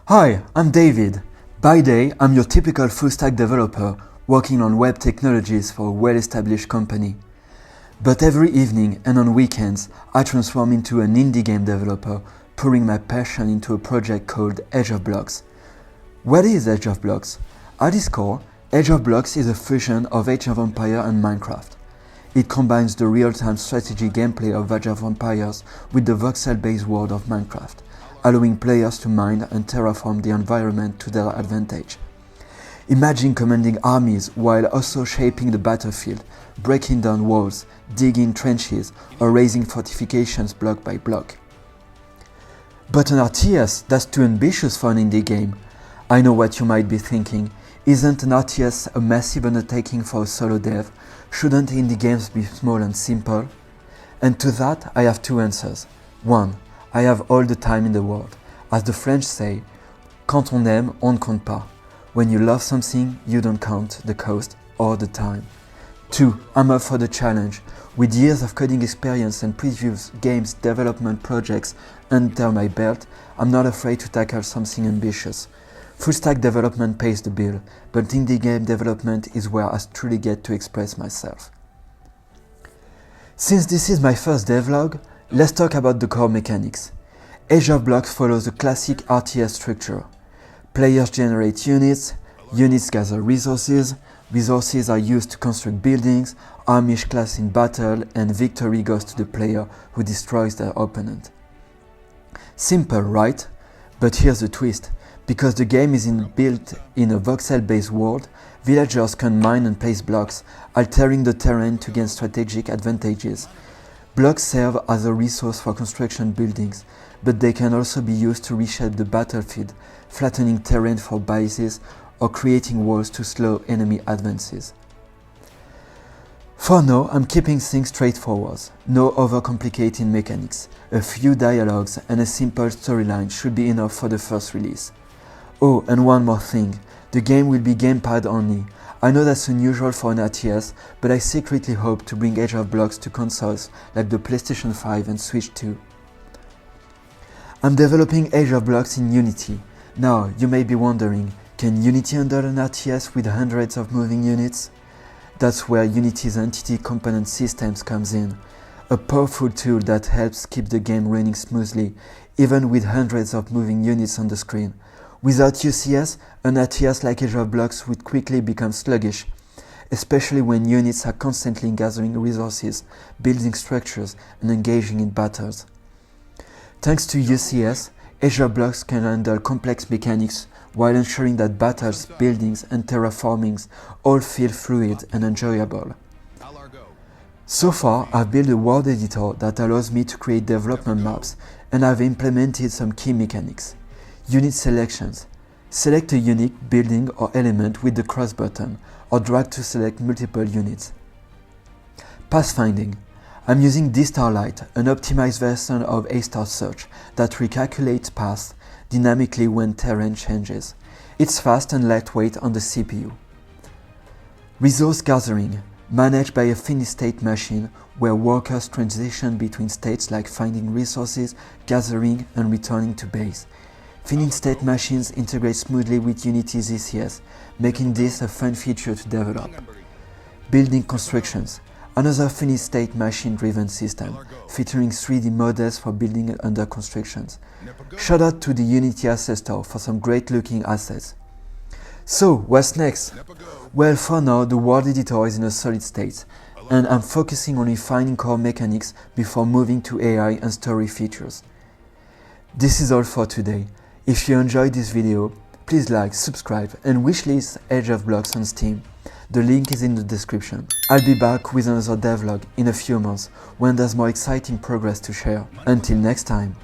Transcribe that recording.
Hi, I'm David. By day, I'm your typical full-stack developer working on web technologies for a well-established company. But every evening and on weekends, I transform into an indie game developer, pouring my passion into a project called Age of Blocks. What is Age of Blocks? At its core, Age of Blocks is a fusion of Age of Empires and Minecraft. It combines the real-time strategy gameplay of Age of Empires with the voxel-based world of Minecraft, allowing players to mine and terraform the environment to their advantage. Imagine commanding armies while also shaping the battlefield, breaking down walls, digging trenches, or raising fortifications block by block. But an RTS, that's too ambitious for an indie game. I know what you might be thinking. Isn't an RTS a massive undertaking for a solo dev? Shouldn't indie games be small and simple? And to that, I have two answers. One, I have all the time in the world. As the French say, quand on aime, on ne compte pas. When you love something, you don't count the cost or the time. 2. I'm up for the challenge. With years of coding experience and previous games development projects under my belt, I'm not afraid to tackle something ambitious. Full-stack development pays the bill, but indie game development is where I truly get to express myself. Since this is my first devlog, let's talk about the core mechanics. Age of Blocks follows a classic RTS structure. Players generate units, units gather resources, resources are used to construct buildings, armies clash in battle, and victory goes to the player who destroys their opponent. Simple, right? But here's the twist. Because the game is built in a voxel-based world, villagers can mine and place blocks, altering the terrain to gain strategic advantages. Blocks serve as a resource for construction buildings, but they can also be used to reshape the battlefield, flattening terrain for bases or creating walls to slow enemy advances. For now, I'm keeping things straightforward, no overcomplicating mechanics. A few dialogues and a simple storyline should be enough for the first release. Oh, and one more thing, the game will be gamepad only. I know that's unusual for an RTS, but I secretly hope to bring Age of Blocks to consoles like the PlayStation 5 and Switch 2. I'm developing Age of Blocks in Unity. Now, you may be wondering, can Unity handle an RTS with hundreds of moving units? That's where Unity's entity component systems comes in, a powerful tool that helps keep the game running smoothly, even with hundreds of moving units on the screen. Without UCS, an RTS like Age of Blocks would quickly become sluggish, especially when units are constantly gathering resources, building structures, and engaging in battles. Thanks to UCS, Age of Blocks can handle complex mechanics while ensuring that battles, buildings, and terraformings all feel fluid and enjoyable. So far, I've built a world editor that allows me to create development maps, and I've implemented some key mechanics. Unit selections. Select a unique building or element with the cross button, or drag to select multiple units. Pathfinding. I'm using D-Starlight, an optimized version of A-Star Search that recalculates paths dynamically when terrain changes. It's fast and lightweight on the CPU. Resource gathering. Managed by a finished state machine where workers transition between states like finding resources, gathering, and returning to base. Finished state machines integrate smoothly with Unity's ECS, making this a fun feature to develop. Building constructions. Another finished state machine-driven system, featuring 3D models for building under constructions. Shout out to the Unity Asset Store for some great-looking assets. So, what's next? Well, for now, the world editor is in a solid state, and I'm focusing on refining core mechanics before moving to AI and story features. This is all for today. If you enjoyed this video, please like, subscribe, and wishlist Age of Blocks on Steam. The link is in the description. I'll be back with another devlog in a few months when there's more exciting progress to share. Until next time.